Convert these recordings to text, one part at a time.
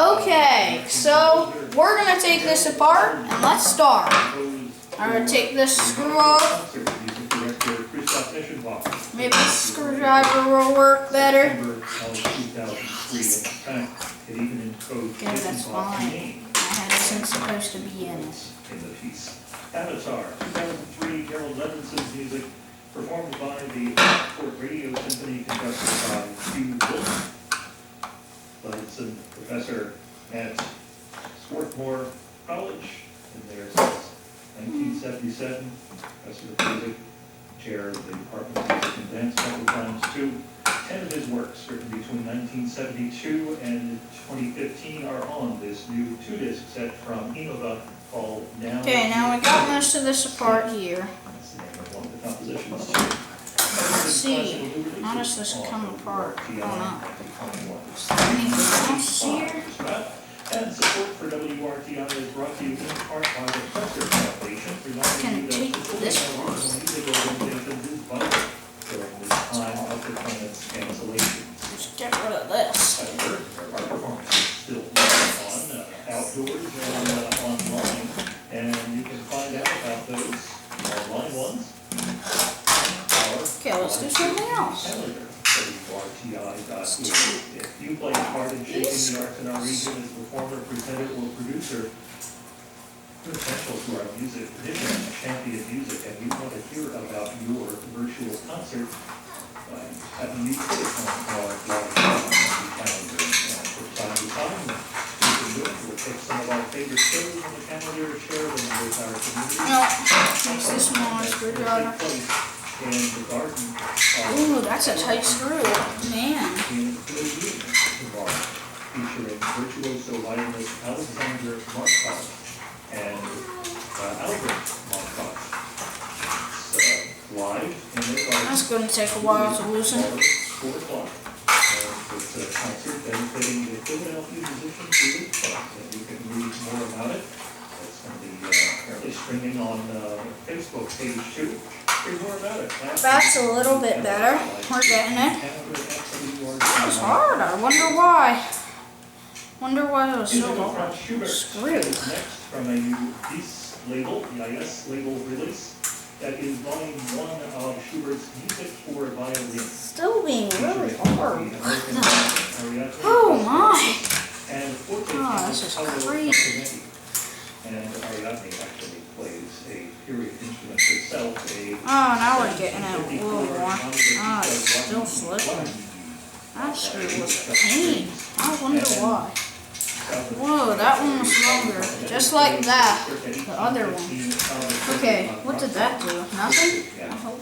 Okay, so we're gonna take this apart and let's start. I'm gonna take this screw off. Maybe the screwdriver will work better. Okay, that's fine. My head isn't supposed to be in it. Avatar, 2003, Harold Levinson's music, performed by the Fort Radio Symphony, conducted by Hugh Wilson. Levinson, professor at Swarthmore College, and there since 1977, professor of music, chair of the Department of Music and Dance, several times too. 10 of his works, written between 1972 and 2015, are on this new 2-disc set from Innova called Now. Okay, now we got most of this apart here. That's the name of one of the compositions. Let's see. How does this come apart? I don't know. Is there anything else here? And support for WRTI is brought to you in part by the Pressure Foundation. Can take this one. Music organization is vital during this time of the planet's cancellations. Just get rid of this. However, our performance is still on outdoors and online, and you can find out about those online ones. Okay, let's do something else. WRTI.org. If you play a part in shaping the arts in our region as a performer, presenter, or producer, you're essential to our music tradition and champion music, and we want to hear about your virtual concert. Having you put it on our blog calendar, and from time to time, we can do it. We'll take some of our favorite shows on the calendar, share them with our community. No, makes this smaller screwdriver. In the garden. Ooh, that's a tight screw. Man. In the bar, featuring virtuoso violinist Alexander Markov and Albert Markov. It's live in the garden. That's going to take a while to loosen. 4 o'clock. It's a concert benefiting the Philadelphia Musicians Group, and you can read more about it. It's going to be apparently streaming on Facebook page too. Read more about it. That's a little bit better. We're getting it. It was hard. I wonder why. Wonder why it was so hard. Screwed. Next from a new piece label, EIS label release, that is volume 1 of Schubert's Music for Violin. Still being really hard. Oh my. And Oh, this is crazy. And Ariadne actually plays a period instrument herself. Oh, now we're getting it a little more. Oh, it's still slipping. That screw was a pain. I wonder why. Whoa, that one was longer. Just like that. The other one. Okay, what did that do? Nothing? I hope.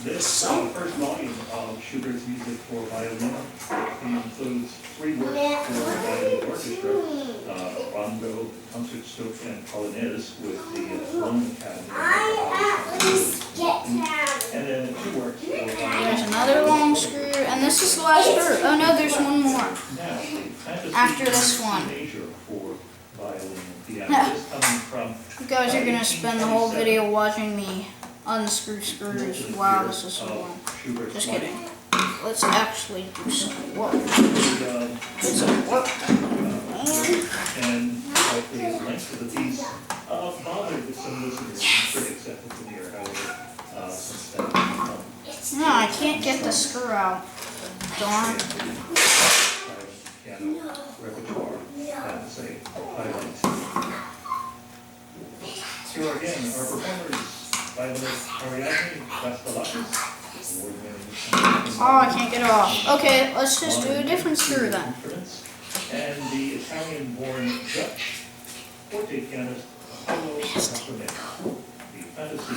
This first volume of Schubert's Music for Violin includes 3 works for violin orchestra, rondo, concertstück, and polonaise with the London Academy. And then 2 works for violin. There's another long screw, and this is the last screw. Oh no, there's one more. After this one. You guys are gonna spend the whole video watching me unscrew screws. Wow, this is so long. Just kidding. Let's actually do some work. Some work. And hopefully the length of the piece bothered with some listeners and critics at the premiere, however, since then. No, I can't get the screw out. Darn. Piano repertoire, that's a highlight. Here again, our performers, violinist Ariadne Gastalakis, award-winning. Oh, I can't get it off. Okay, let's just do a different screw then. And the Italian-born Dutch forte pianist Paolo Caponetto. The fantasy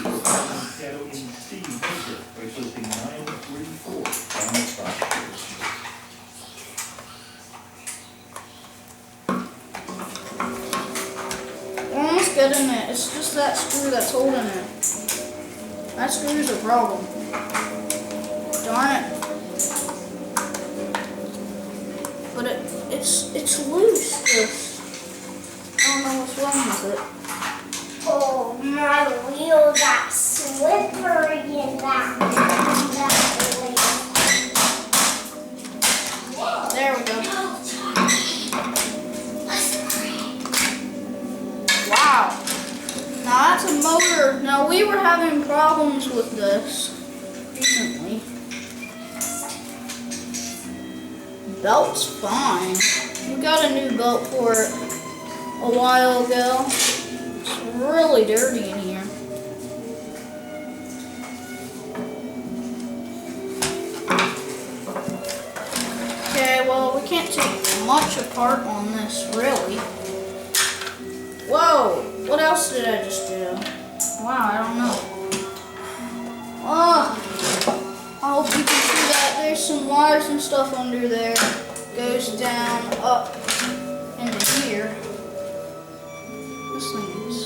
piano in C major, bracelet 934, down We're almost getting it. It's just that screw that's holding it. That screw's a problem. Darn it. But it's loose. I don't know what's wrong with it. Oh, my wheel got slippery in that way. There we go. we were having problems with this recently. Belt's fine. We got a new belt for it a while ago. It's really dirty in here. Okay, well, we can't take much apart on this, really. Whoa, what else did I just do? Wow, I don't know. Oh, I hope you can see that. There's some wires and stuff under there. Goes down, up, into here. This thing is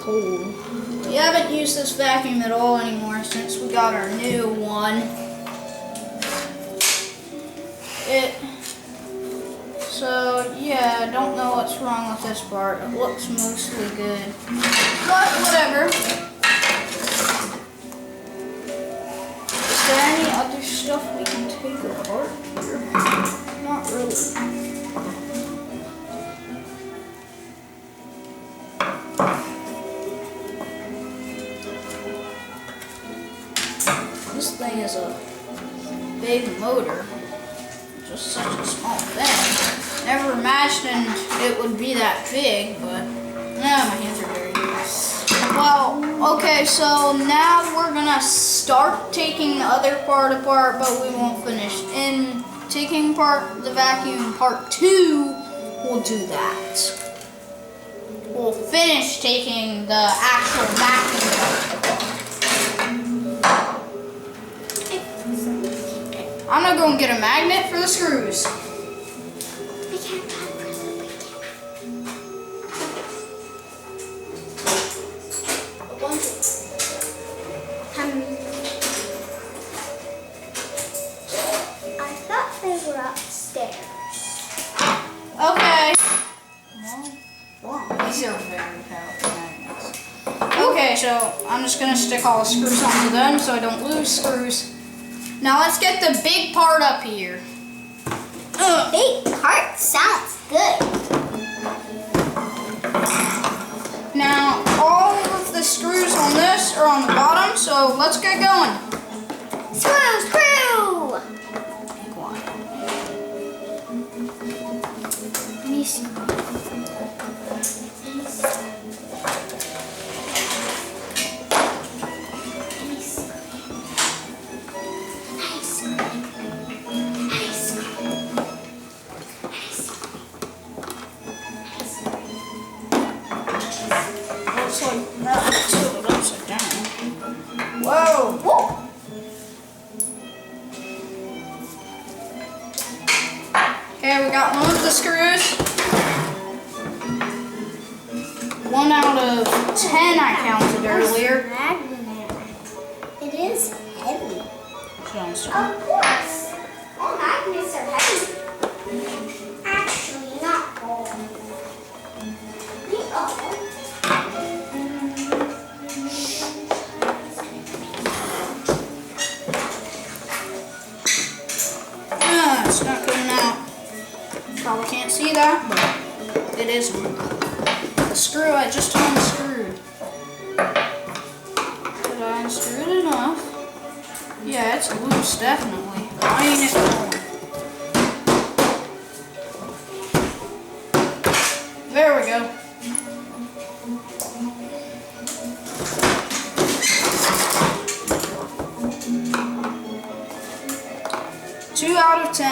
cold. We haven't used this vacuum at all anymore since we got our new one. So yeah, I don't know what's wrong with this part. It looks mostly good, but whatever. Is there any other stuff we can take apart here? Not really. This thing is a big motor. Just such a small thing. Never imagined it would be that big, but my hands are dirty. Well, okay, so now we're gonna start taking the other part apart, but we won't finish. In taking apart the vacuum part 2, we'll do that. We'll finish taking the actual vacuum part. I'm gonna go and get a magnet for the screws. I thought they were upstairs. Okay. Wow, these are very powerful magnets. Okay, so I'm just gonna stick all the screws onto them so I don't lose screws. Now let's get the big part up here. Big part sounds good. Now all of the screws on this are on the bottom, so let's get going. Screw, screw! Big one. Let me see. Looks like that tilted upside down. Whoa! Whoa! Okay, we got one of the screws. 1 out of 10 I counted earlier. It is heavy. Sounds Of course. All magnets are heavy. Actually, not all. They are. It's not coming out. Probably can't see that, but it is the screw I just unscrewed. Did I unscrew it enough? Yeah, it's loose, definitely. I ain't it going. There we go. Two out of 10.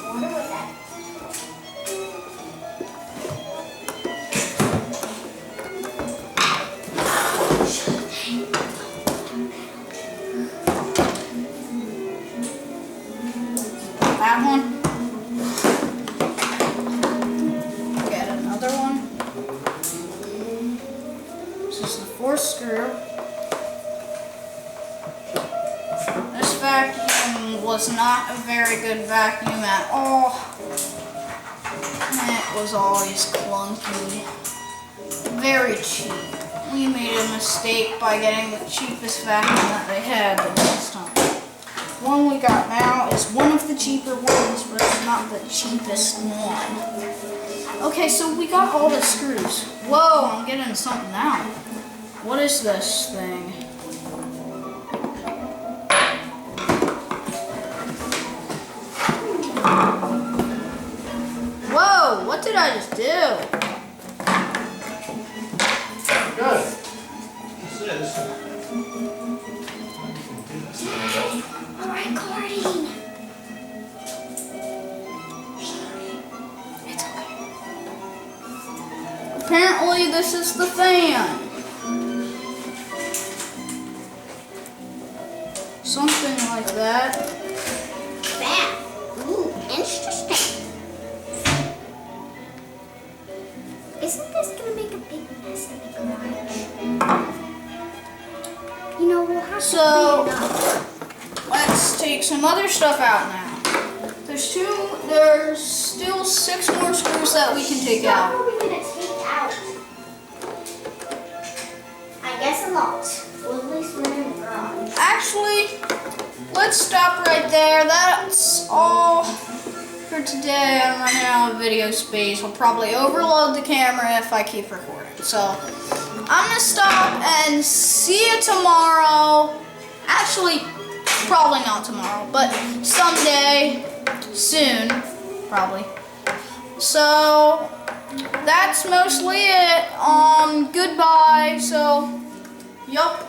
Wonder what that That one. Get another one. This is the 4th screw. This vacuum was not a very good vacuum at all. It was always clunky. Very cheap. We made a mistake by getting the cheapest vacuum that they had the last time. one we got now is one of the cheaper ones, but it's not the cheapest one. Okay, so we got all the screws. Whoa, I'm getting something now. What is this thing? Whoa, what did I just do? Good. This is. All right, Chlorine. It's okay. Apparently this is the fan. Something like that. That. Ooh, interesting. Isn't this gonna make a big mess in the garage? You know, we'll have to So- clean it up. Let's take some other stuff out now. There's still 6 more screws that we can take What out. are we gonna take out? I guess a lot. Well, at least we're in the garage. Actually, let's stop right there. That's all for today. I'm running out of video space. I'll probably overload the camera if I keep recording. So I'm gonna stop and see you tomorrow. Actually, probably not tomorrow, but someday soon, probably. So that's mostly it. Goodbye. So, yup.